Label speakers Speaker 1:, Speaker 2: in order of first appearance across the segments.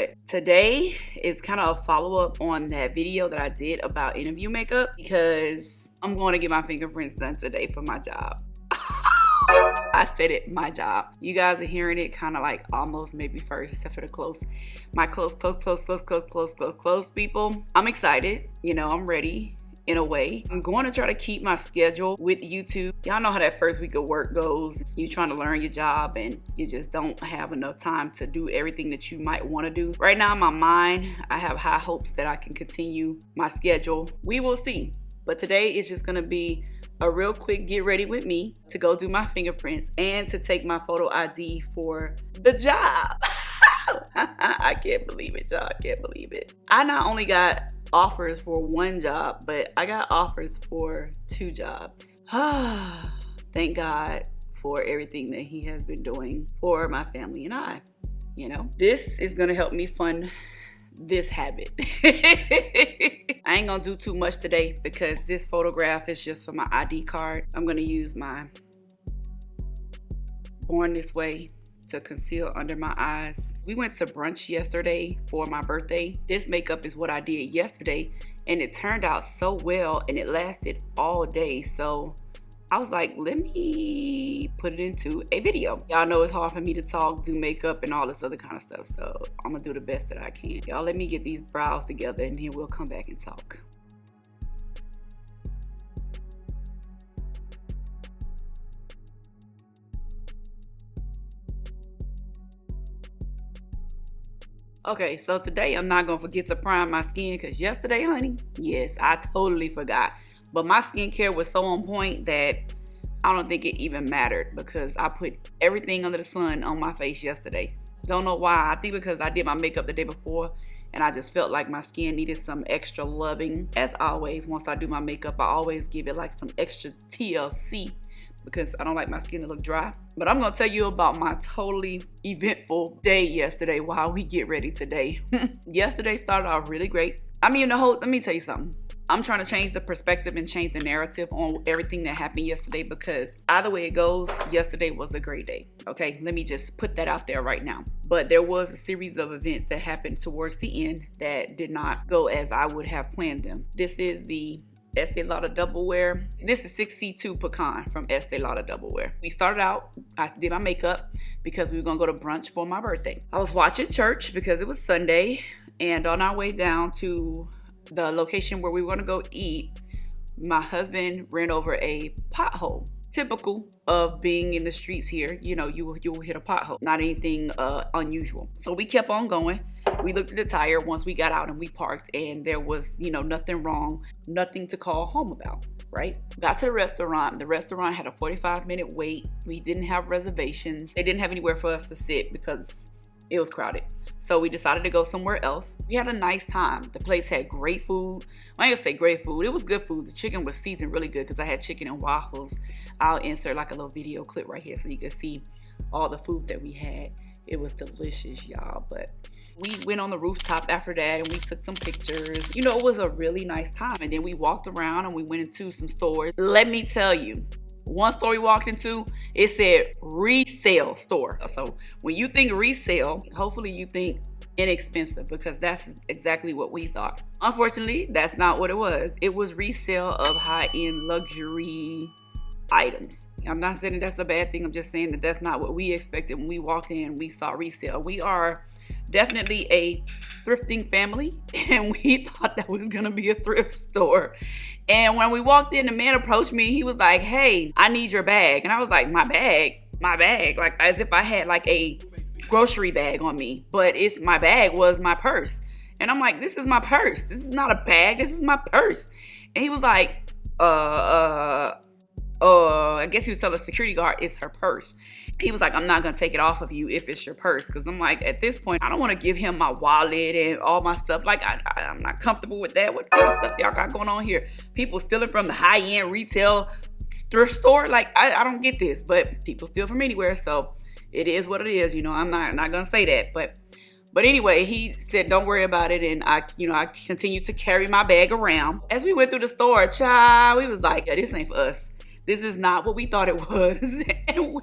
Speaker 1: But today is kind of a follow-up on that video that I did about interview makeup, because I'm going to get my fingerprints done today for my job. I said it, my job. You guys are hearing it kind of like almost maybe first, except for the close people. I'm excited. You know, I'm ready in a way. I'm going to try to keep my schedule with YouTube. Y'all know how that first week of work goes. You're trying to learn your job and you just don't have enough time to do everything that you might want to do. Right now in my mind, I have high hopes that I can continue my schedule. We will see. But today is just going to be a real quick get ready with me to go do my fingerprints and to take my photo ID for the job. I can't believe it, y'all. I can't believe it. I not only got offers for one job, but I got offers for 2 jobs. Thank God for everything that he has been doing for my family and I. You know, this is gonna help me fund this habit. I ain't gonna do too much today because this photograph is just for my ID card. I'm gonna use my Born This Way to conceal under my eyes. We went to brunch yesterday for my birthday. This makeup is what I did yesterday, and it turned out so well and it lasted all day. So I was like, let me put it into a video. Y'all know it's hard for me to talk, do makeup, and all this other kind of stuff. So I'm gonna do the best that I can. Y'all let me get these brows together and then we'll come back and talk. Okay, so today I'm not gonna forget to prime my skin, because yesterday, honey, yes, I totally forgot. But my skincare was so on point that I don't think it even mattered, because I put everything under the sun on my face yesterday. Don't know why. I think because I did my makeup the day before and I just felt like my skin needed some extra loving. As always, once I do my makeup, I always give it like some extra TLC, because I don't like my skin to look dry. But I'm gonna tell you about my totally eventful day yesterday while we get ready today. Yesterday started off really great. I mean, let me tell you something. I'm trying to change the perspective and change the narrative on everything that happened yesterday, because either way it goes, yesterday was a great day. Okay, let me just put that out there right now. But there was a series of events that happened towards the end that did not go as I would have planned them. This is the Estee Lauder Double Wear. This is 6C2 Pecan from Estee Lauder Double Wear. We started out, I did my makeup because we were gonna go to brunch for my birthday. I was watching church because it was Sunday, and on our way down to the location where we were gonna go eat, my husband ran over a pothole. Typical of being in the streets here, you know, you will hit a pothole. Not anything unusual. So we kept on going. We looked at the tire once we got out and we parked, and there was, you know, nothing wrong, nothing to call home about, right? Got to the restaurant. The restaurant had a 45-minute wait. We didn't have reservations. They didn't have anywhere for us to sit because it was crowded. So we decided to go somewhere else. We had a nice time. The place had great food. I ain't gonna say great food. It was good food. The chicken was seasoned really good because I had chicken and waffles. I'll insert like a little video clip right here so you can see all the food that we had. It was delicious, y'all. But we went on the rooftop after that and we took some pictures. You know, it was a really nice time. And then we walked around and we went into some stores. Let me tell you, one store we walked into, it said resale store. So when you think resale, hopefully you think inexpensive, because that's exactly what we thought. Unfortunately, that's not what it was. It was resale of high-end luxury items. I'm not saying that's a bad thing. I'm just saying that that's not what we expected when we walked in. We saw resale. We are definitely a thrifting family, and we thought that was gonna be a thrift store. And when we walked in, the man approached me. He was like, "Hey, I need your bag." And I was like, my bag, like as if I had like a grocery bag on me. But my bag was my purse. And I'm like, this is my purse. This is not a bag. This is my purse. And he was like, I guess he was telling the security guard it's her purse. He was like, I'm not gonna take it off of you if it's your purse. Because I'm like, at this point, I don't want to give him my wallet and all my stuff. Like, I'm not comfortable with that. What kind of stuff y'all got going on here? People stealing from the high-end retail thrift store? Like, I don't get this. But people steal from anywhere, so it is what it is. You know, I'm not gonna say that. But anyway, he said, don't worry about it. And I continued to carry my bag around. As we went through the store, child, we was like, yeah, this ain't for us. This is not what we thought it was. And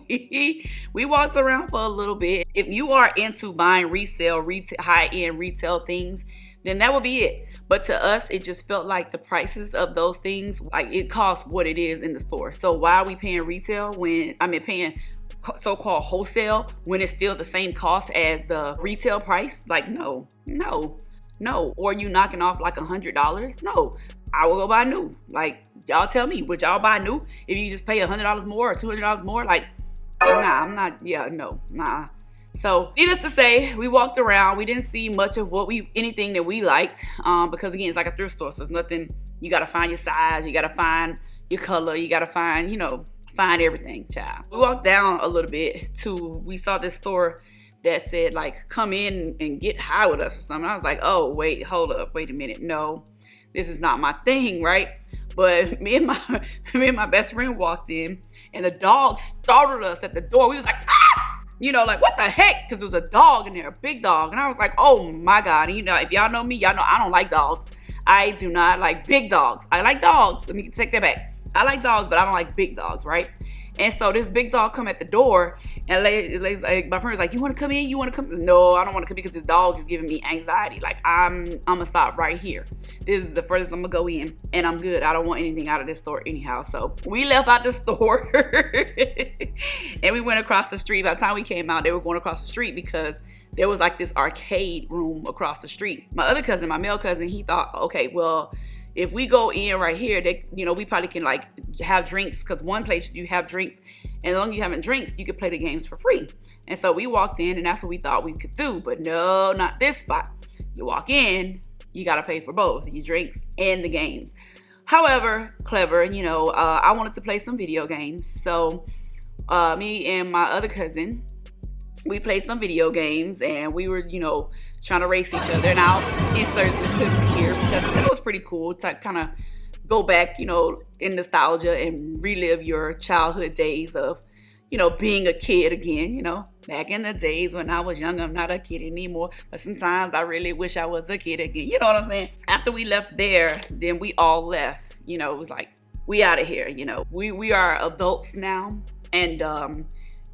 Speaker 1: we walked around for a little bit. If you are into buying retail, high-end retail things, then that would be it. But to us, it just felt like the prices of those things, like it costs what it is in the store. So why are we paying retail when, paying so-called wholesale when it's still the same cost as the retail price? Like, no. Or you knocking off like $100? No, I will go buy new. Like, y'all tell me, would y'all buy new if you just pay $100 more or $200 more? Like, nah, I'm not. Yeah, no, nah. So needless to say, we walked around. We didn't see much of anything that we liked, because again, it's like a thrift store, so it's nothing. You gotta find your size, you gotta find your color, you gotta find, find everything, child. We walked down a little bit we saw this store that said like, come in and get high with us or something. I was like, oh wait, hold up, wait a minute, no, this is not my thing, right? But me and my best friend walked in, and the dog startled us at the door. We was like, ah! Like, what the heck? Because there was a dog in there, a big dog. And I was like, oh my God. And if y'all know me, y'all know I don't like dogs. I do not like big dogs. I like dogs. Let me take that back. I like dogs, but I don't like big dogs, right? And so this big dog come at the door, and my friend was like, you want to come in? You want to come? No, I don't want to come in because this dog is giving me anxiety. Like, I'm going to stop right here. This is the furthest I'm going to go in, and I'm good. I don't want anything out of this store anyhow. So we left out the store, and we went across the street. By the time we came out, they were going across the street because there was like this arcade room across the street. My other cousin, my male cousin, he thought, okay, well, if we go in right here, we probably can like have drinks, because one place you have drinks, and as long as you having drinks, you can play the games for free. And so we walked in, and that's what we thought we could do. But no, not this spot. You walk in, you got to pay for both, your drinks and the games. However, clever, I wanted to play some video games. So me and my other cousin, we played some video games, and we were, trying to race each other. And I'll insert the clips here because that was pretty cool to kind of go back, in nostalgia and relive your childhood days of, being a kid again, back in the days when I was young. I'm not a kid anymore, but sometimes I really wish I was a kid again. You know what I'm saying? After we left there, then we all left. It was like, we out of here. We are adults now, and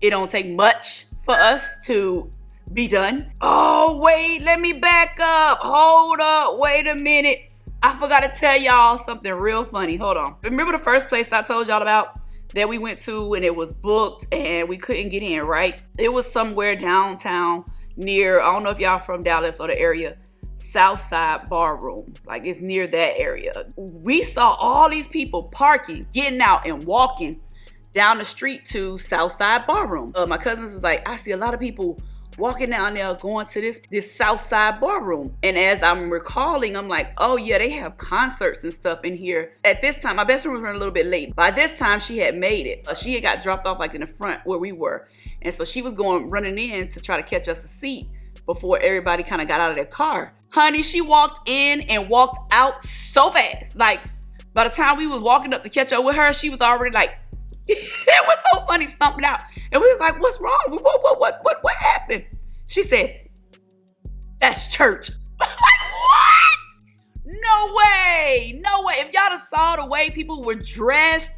Speaker 1: it don't take much for us to be done. Oh, wait, let me back up. Hold up, wait a minute. I forgot to tell y'all something real funny. Hold on. Remember the first place I told y'all about that we went to and it was booked and we couldn't get in, right? It was somewhere downtown near, I don't know if y'all from Dallas or the area, Southside Ballroom. Like, it's near that area. We saw all these people parking, getting out and walking down the street to Southside Ballroom. My cousins was like, I see a lot of people walking down there going to this Southside Ballroom. And as I'm recalling, I'm like, oh yeah, they have concerts and stuff in here. At this time, my best friend was running a little bit late. By this time, she had made it. She had got dropped off like in the front where we were. And so she was running in to try to catch us a seat before everybody kind of got out of their car. Honey, she walked in and walked out so fast. Like, by the time we was walking up to catch up with her, she was already like, it was so funny, stomping out. And we was like, what's wrong? What happened? She said, that's church. I was like, what? No way. If y'all saw the way people were dressed,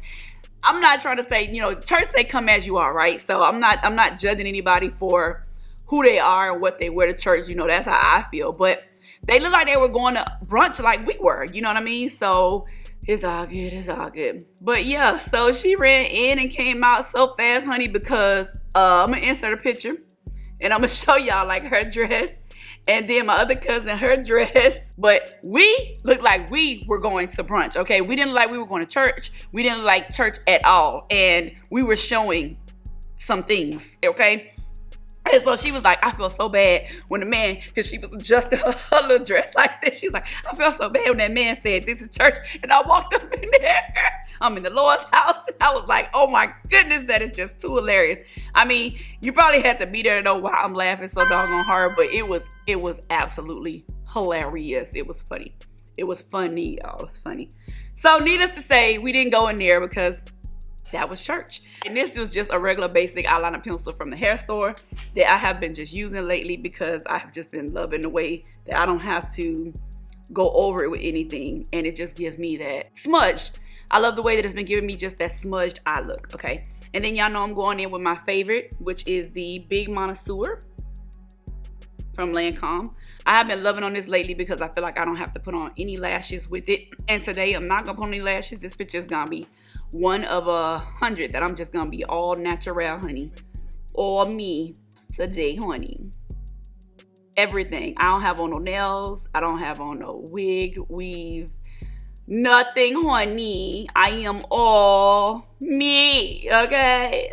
Speaker 1: I'm not trying to say, church say come as you are, right? So I'm not judging anybody for who they are and what they wear to church. That's how I feel. But they look like they were going to brunch like we were. You know what I mean? So it's all good. But yeah, so she ran in and came out so fast, honey, because I'm going to insert a picture and I'm going to show y'all like her dress and then my other cousin, her dress. But we looked like we were going to brunch, okay? We didn't look like we were going to church. We didn't like church at all. And we were showing some things, okay? And so she was like, I feel so bad when the man, because she was adjusting her little dress like this. She was like, I feel so bad when that man said, this is church. And I walked up in there. I'm in the Lord's house. And I was like, oh my goodness, that is just too hilarious. I mean, you probably had to be there to know why I'm laughing so doggone hard. But it was absolutely hilarious. It was funny. It was funny, y'all. It was funny. So needless to say, we didn't go in there because that was church. And this was just a regular basic eyeliner pencil from the hair store that I have been just using lately because I have just been loving the way that I don't have to go over it with anything, and it just gives me that smudge. I love the way that it's been giving me just that smudged eye look, okay? And then y'all know I'm going in with my favorite, which is the Big Montessori from Lancome. I have been loving on this lately because I feel like I don't have to put on any lashes with it. And today I'm not gonna put on any lashes. This picture is gonna be one of 100 that I'm just gonna be all natural, honey. All me today, honey. Everything. I don't have on no nails. I don't have on no wig, weave, nothing, honey. I am all me, okay?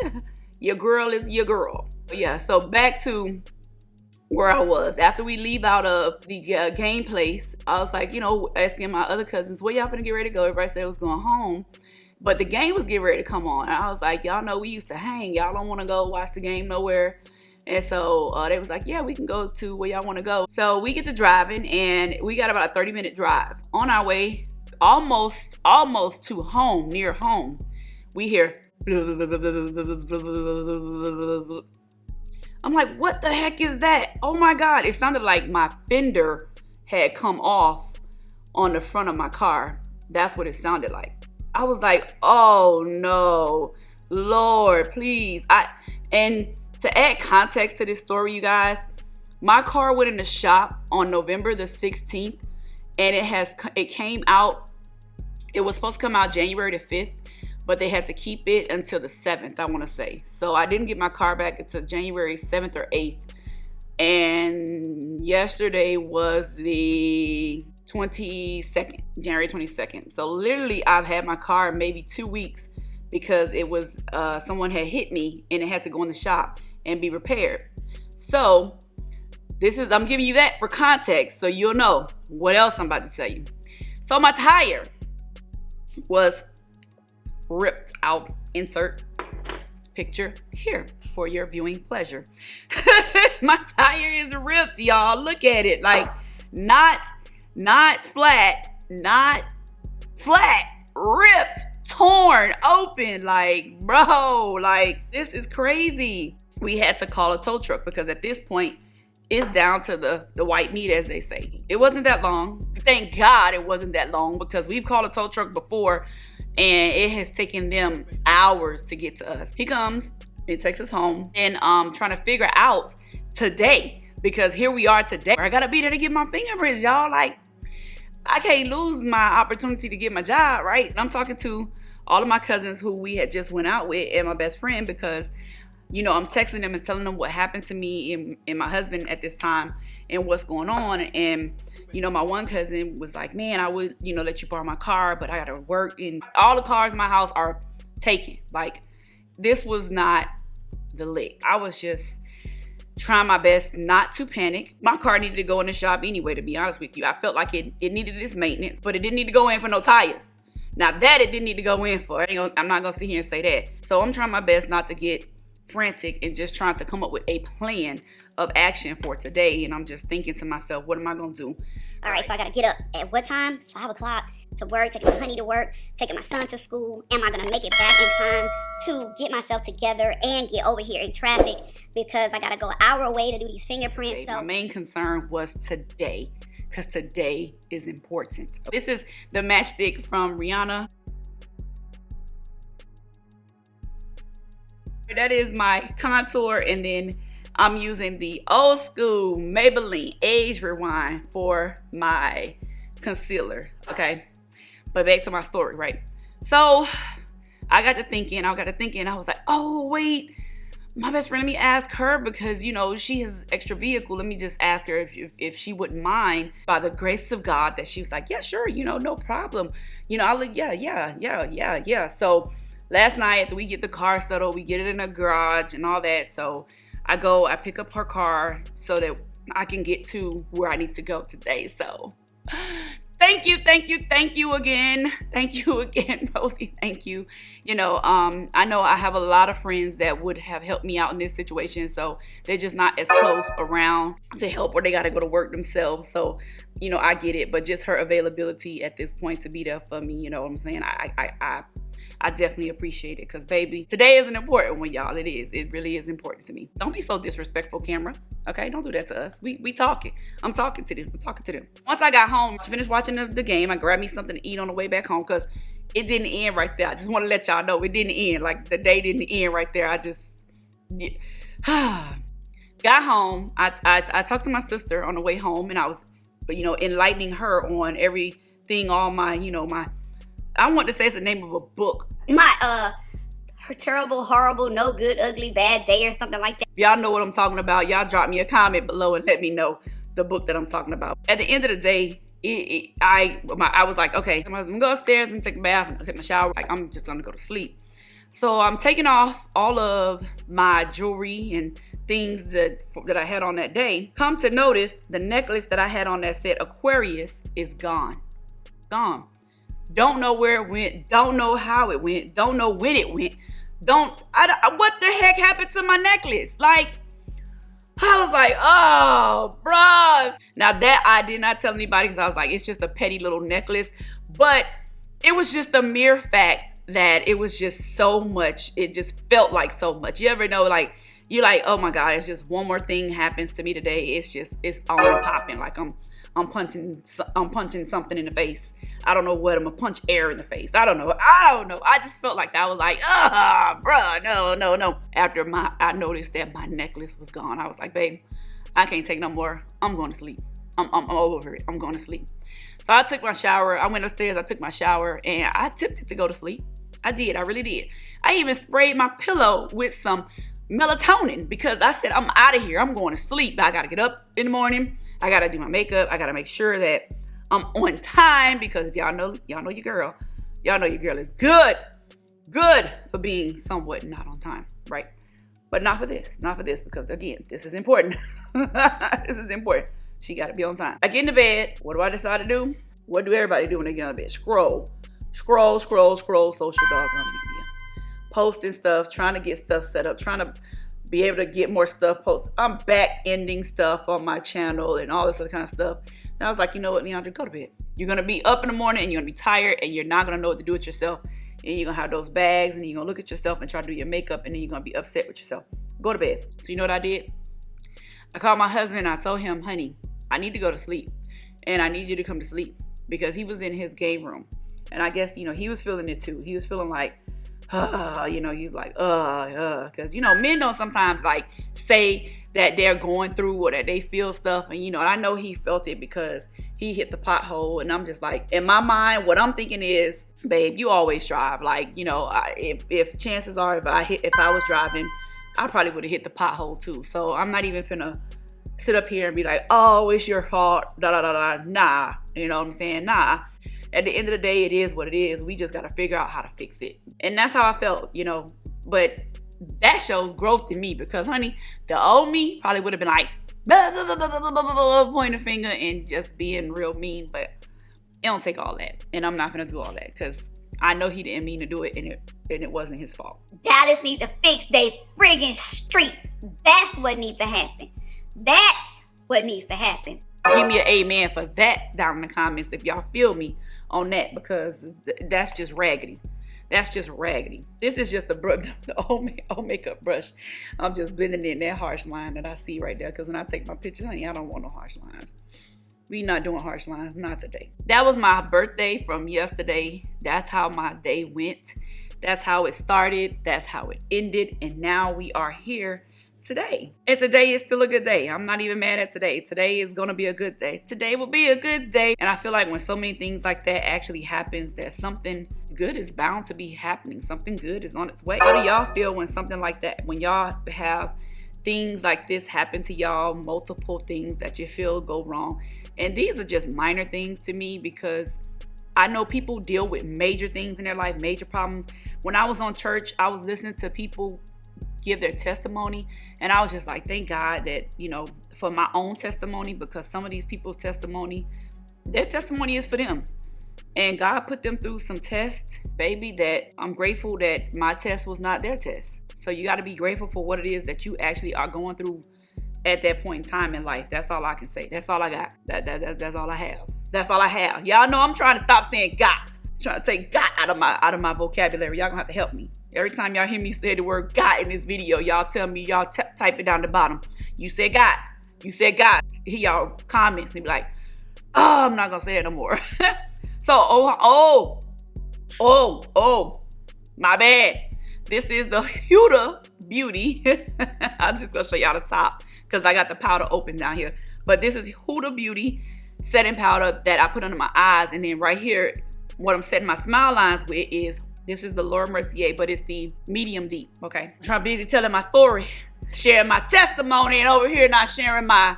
Speaker 1: Your girl is your girl. Yeah, so back to where I was. After we leave out of the game place, I was like, asking my other cousins, where y'all gonna get ready to go? Everybody said it was going home. But the game was getting ready to come on. And I was like, y'all know we used to hang. Y'all don't want to go watch the game nowhere. And so they was like, yeah, we can go to where y'all want to go. So we get to driving, and we got about a 30-minute drive. On our way, almost to home, near home, we hear I'm like, what the heck is that? Oh my God. It sounded like my fender had come off on the front of my car. That's what it sounded like. I was like, oh no, Lord, please. And to add context to this story, you guys, my car went in the shop on November the 16th, and it came out. It was supposed to come out January the 5th. But they had to keep it until the 7th, I want to say. So I didn't get my car back until January 7th or 8th. And yesterday was the 22nd, January 22nd. So literally I've had my car maybe 2 weeks because it was someone had hit me and it had to go in the shop and be repaired. So I'm giving you that for context so you'll know what else I'm about to tell you. So my tire was ripped out. Insert picture here for your viewing pleasure. My tire is ripped, y'all. Look at it. Like not flat, ripped, torn open. Like, bro, like this is crazy. We had to call a tow truck because at this point it's down to the white meat, as they say. It wasn't that long. Thank God it wasn't that long because we've called a tow truck before and it has taken them hours to get to us. He comes, he takes us home, and trying to figure out today, because here we are today. I gotta be there to get my fingerprints, y'all. Like, I can't lose my opportunity to get my job, right? And I'm talking to all of my cousins who we had just went out with and my best friend because, I'm texting them and telling them what happened to me and my husband at this time and what's going on. And my one cousin was like, man, I would, let you borrow my car, but I gotta work. And all the cars in my house are taken. Like, this was not the lick. I was just trying my best not to panic. My car needed to go in the shop anyway, to be honest with you. I felt like it needed this maintenance, but it didn't need to go in for no tires. Now that it didn't need to go in for, I'm not gonna sit here and say that. So I'm trying my best not to get frantic and just trying to come up with a plan of action for today. And I'm just thinking to myself, what am I gonna do?
Speaker 2: All right, so I gotta get up at what time? 5 o'clock to work, taking my honey to work, taking my son to school. Am I gonna make it back in time to get myself together and get over here in traffic? Because I gotta go an hour away to do these fingerprints.
Speaker 1: Okay, my main concern was today, because today is important. This is the matchstick from Rihanna. That is my contour, and then I'm using the old school Maybelline Age Rewind for my concealer, okay? But back to my story, right? So I got to thinking, I was like, oh, wait, my best friend, let me ask her because, she has extra vehicle. Let me just ask her if she wouldn't mind, by the grace of God, that she was like, yeah, sure, no problem. I like, yeah. So last night, after we get the car settled, we get it in a garage and all that. So I pick up her car so that I can get to where I need to go today. So thank you again. Thank you again, Rosie. Thank you. I know I have a lot of friends that would have helped me out in this situation. So they're just not as close around to help, or they got to go to work themselves. So, I get it. But just her availability at this point to be there for me, you know what I'm saying? I definitely appreciate it because, baby, today is an important one, y'all. It is. It really is important to me. Don't be so disrespectful, camera. Okay? Don't do that to us. We talking. I'm talking to them. Once I got home, I finished watching the game. I grabbed me something to eat on the way back home because it didn't end right there. I just want to let y'all know it didn't end. Like, the day didn't end right there. I just... Yeah. Got home. I talked to my sister on the way home, and I was, enlightening her on everything, all my, I want to say it's the name of a book.
Speaker 2: My, her terrible, horrible, no good, ugly, bad day or something like that.
Speaker 1: If y'all know what I'm talking about, y'all drop me a comment below and let me know the book that I'm talking about. At the end of the day, I was like, okay, I'm gonna go upstairs and take a bath and take my shower. Like, I'm just gonna go to sleep. So I'm taking off all of my jewelry and things that I had on that day. Come to notice, the necklace that I had on that said Aquarius is gone. Gone. Don't know where it went. Don't know how it went. Don't know when it went. What the heck happened to my necklace? Like, I was like, oh, bruh. Now that I did not tell anybody because I was like, it's just a petty little necklace. But it was just the mere fact that it was just so much. It just felt like so much. You ever know, like, you're like, oh my God, it's just one more thing happens to me today. It's on and popping. Like I'm punching something in the face. I don't know what. I'm gonna punch air in the face. I don't know. I just felt like that. I was like, bruh, no. After I noticed that my necklace was gone, I was like, babe, I can't take no more. I'm going to sleep. I'm over it. I'm going to sleep. So I took my shower. I went upstairs. I took my shower and I tipped it to go to sleep. I did. I really did. I even sprayed my pillow with some melatonin because I said, I'm out of here. I'm going to sleep. I got to get up in the morning. I got to do my makeup. I got to make sure that I'm on time because if y'all know your girl. Y'all know your girl is good for being somewhat not on time, right? But not for this because again, this is important. This is important. She got to be on time. I get into bed. What do I decide to do? What do everybody do when they get out of bed? Scroll social doggone media. Posting stuff, trying to get stuff set up, trying to be able to get more stuff posted. I'm back ending stuff on my channel and all this other kind of stuff. And I was like, you know what, Leandra, go to bed. You're going to be up in the morning and you're going to be tired and you're not going to know what to do with yourself. And you're going to have those bags and you're going to look at yourself and try to do your makeup and then you're going to be upset with yourself. Go to bed. So you know what I did? I called my husband and I told him, honey, I need to go to sleep and I need you to come to sleep because he was in his game room. And I guess, he was feeling it too. He was feeling like, he's like, because, men don't sometimes like say that they're going through or that they feel stuff. And, I know he felt it because he hit the pothole. And I'm just like, in my mind, what I'm thinking is, babe, you always drive. Like, if chances are, if I was driving, I probably would have hit the pothole too. So I'm not even finna sit up here and be like, oh, it's your fault. Nah. You know what I'm saying? Nah. At the end of the day, it is what it is. We just got to figure out how to fix it. And that's how I felt, But that shows growth in me because, honey, the old me probably would have been like, pointing a finger and just being real mean. But it don't take all that. And I'm not going to do all that because I know he didn't mean to do it and it wasn't his fault.
Speaker 2: Dallas need to fix they friggin' streets. That's what needs to happen. That's what needs to happen.
Speaker 1: Give me an amen for that down in the comments if y'all feel me on that because that's just raggedy. That's just raggedy. This is just the old makeup brush. I'm just blending in that harsh line that I see right there because when I take my picture, honey, I don't want no harsh lines. We not doing harsh lines, not today. That was my birthday from yesterday. That's how my day went. That's how it started. That's how it ended. And now we are here today. And today is still a good day. I'm not even mad at today. Today is going to be a good day. Today will be a good day. And I feel like when so many things like that actually happens, that something good is bound to be happening. Something good is on its way. How do y'all feel when something like that, when y'all have things like this happen to y'all, multiple things that you feel go wrong? And these are just minor things to me because I know people deal with major things in their life, major problems. When I was on church, I was listening to people give their testimony and I was just like, thank God that, for my own testimony, because some of these people's testimony, their testimony is for them. And God put them through some tests, baby, that I'm grateful that my test was not their test. So you got to be grateful for what it is that you actually are going through at that point in time in life. That's all I can say. That's all I got. That's all I have. That's all I have. Y'all know I'm trying to stop saying got. trying to take got out of my vocabulary. Y'all gonna have to help me. Every time y'all hear me say the word got in this video, y'all tell me, y'all type it down the bottom. You said got. You said got. Hear y'all comments and be like, oh, I'm not gonna say it no more. So, my bad. This is the Huda Beauty. I'm just gonna show y'all the top because I got the powder open down here. But this is Huda Beauty setting powder that I put under my eyes. And then right here, what I'm setting my smile lines with is, this is the Laura Mercier, but it's the medium deep, okay? I'm trying busy telling my story, sharing my testimony, and over here not sharing my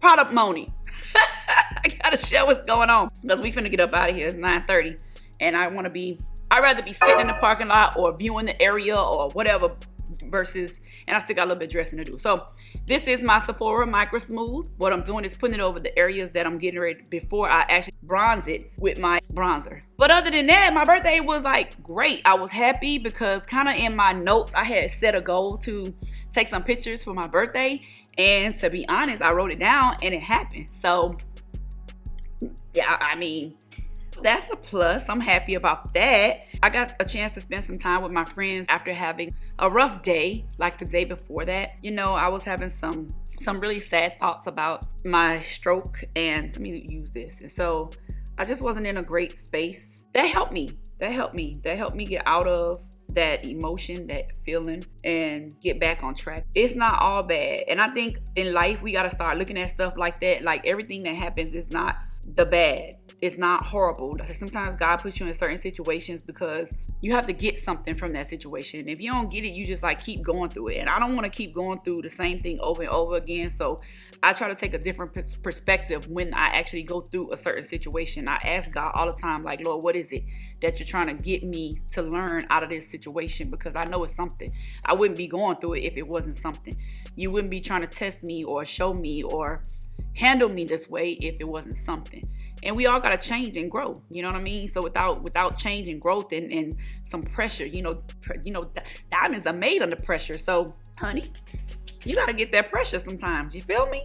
Speaker 1: product money. I gotta share what's going on because we finna get up out of here. It's 9:30 and I'd rather be sitting in the parking lot or viewing the area or whatever versus, and I still got a little bit of dressing to do. So this is my Sephora Micro Smooth. What I'm doing is putting it over the areas that I'm getting ready before I actually bronze it with my bronzer. But other than that, my birthday was like great. I was happy because kind of in my notes, I had set a goal to take some pictures for my birthday. And to be honest, I wrote it down and it happened. So yeah, I mean, that's a plus. I'm happy about that. I got a chance to spend some time with my friends after having a rough day, like the day before that. You know, I was having some really sad thoughts about my stroke, and let me use this. And so I just wasn't in a great space. That helped me. That helped me get out of that emotion, that feeling, and get back on track. It's not all bad. And I think in life, we got to start looking at stuff like that. Like everything that happens is not the bad. It's not horrible. Sometimes God puts you in certain situations because you have to get something from that situation. If you don't get it, you just like keep going through it. And I don't want to keep going through the same thing over and over again. So I try to take a different perspective when I actually go through a certain situation. I ask God all the time, like, Lord, what is it that you're trying to get me to learn out of this situation? Because I know it's something. I wouldn't be going through it if it wasn't something. You wouldn't be trying to test me or show me or handle me this way if it wasn't something. And we all got to change and grow, you know what I mean? So without change and growth and some pressure, you know, diamonds are made under pressure. So honey, you got to get that pressure sometimes. You feel me?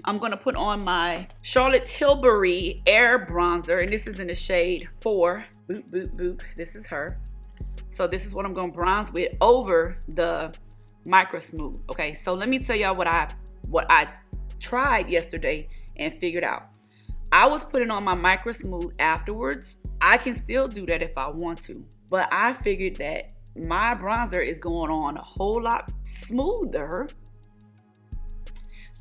Speaker 1: I'm going to put on my Charlotte Tilbury Air Bronzer, and this is in the shade 4. Boop, boop, boop. This is her. So this is what I'm going to bronze with over the Micro Smooth. Okay, so let me tell y'all what I tried yesterday and figured out. I was putting on my Micro Smooth afterwards. I can still do that if I want to, but I figured that my bronzer is going on a whole lot smoother.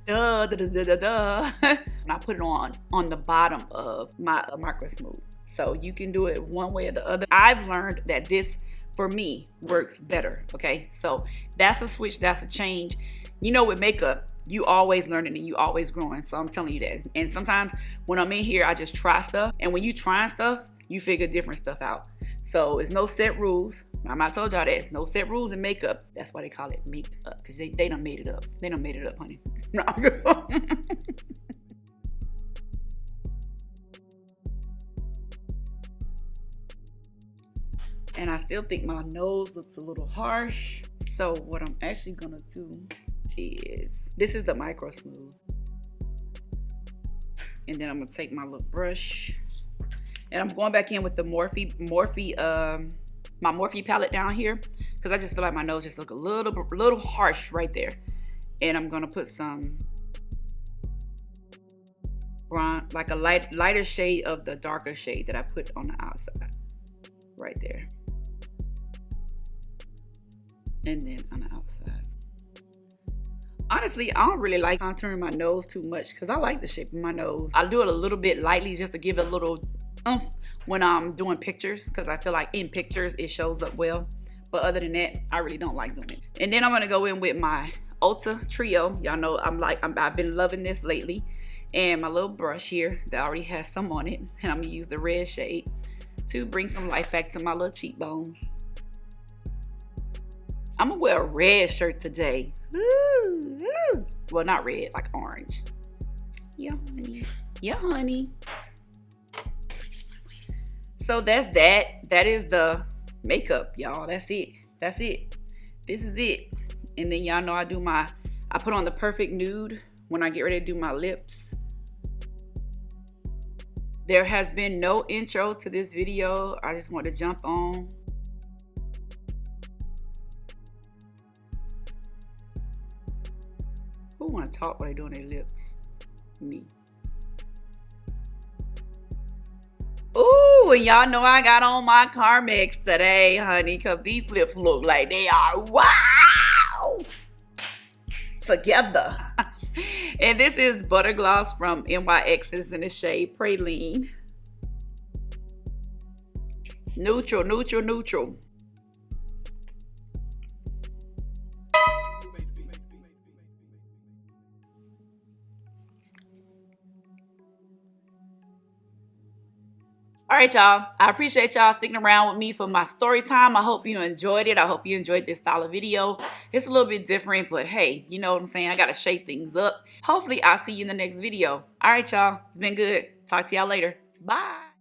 Speaker 1: And I put it on the bottom of my Micro Smooth. So you can do it one way or the other. I've learned that this, for me, works better. Okay, so that's a switch, that's a change. You know, with makeup, you always learning and you always growing. So I'm telling you that. And sometimes when I'm in here, I just try stuff. And when you trying stuff, you figure different stuff out. So it's no set rules. I'm not told y'all that. It's no set rules in makeup. That's why they call it makeup. Because they done made it up. They done made it up, honey. No. And I still think my nose looks a little harsh. So what I'm actually going to do is, this is the Micro Smooth, and then I'm gonna take my little brush and I'm going back in with the my Morphe palette down here because I just feel like my nose just look a little harsh right there. And I'm gonna put some brown, like a lighter shade of the darker shade that I put on the outside right there, and then on the outside. Honestly, I don't really like contouring my nose too much because I like the shape of my nose. I do it a little bit lightly just to give it a little oomph when I'm doing pictures because I feel like in pictures it shows up well. But other than that, I really don't like doing it. And then I'm going to go in with my Ulta Trio. Y'all know I've been loving this lately. And my little brush here that already has some on it. And I'm going to use the red shade to bring some life back to my little cheekbones. I'm gonna wear a red shirt today. Ooh, ooh. Well, not red, like orange. Yeah, honey. Yeah, honey. So that's that. That is the makeup, y'all. That's it. That's it. This is it. And then y'all know I put on the perfect nude when I get ready to do my lips. There has been no intro to this video. I just want to jump on. Who want to talk while they doing their lips? Me. Ooh, and y'all know I got on my Carmex today, honey, because these lips look like they are wow together. And this is Butter Gloss from NYX. It's in the shade Praline. Neutral, neutral, neutral. All right, y'all. I appreciate y'all sticking around with me for my story time. I hope you enjoyed it. I hope you enjoyed this style of video. It's a little bit different, but hey, you know what I'm saying? I got to shake things up. Hopefully, I'll see you in the next video. All right, y'all. It's been good. Talk to y'all later. Bye.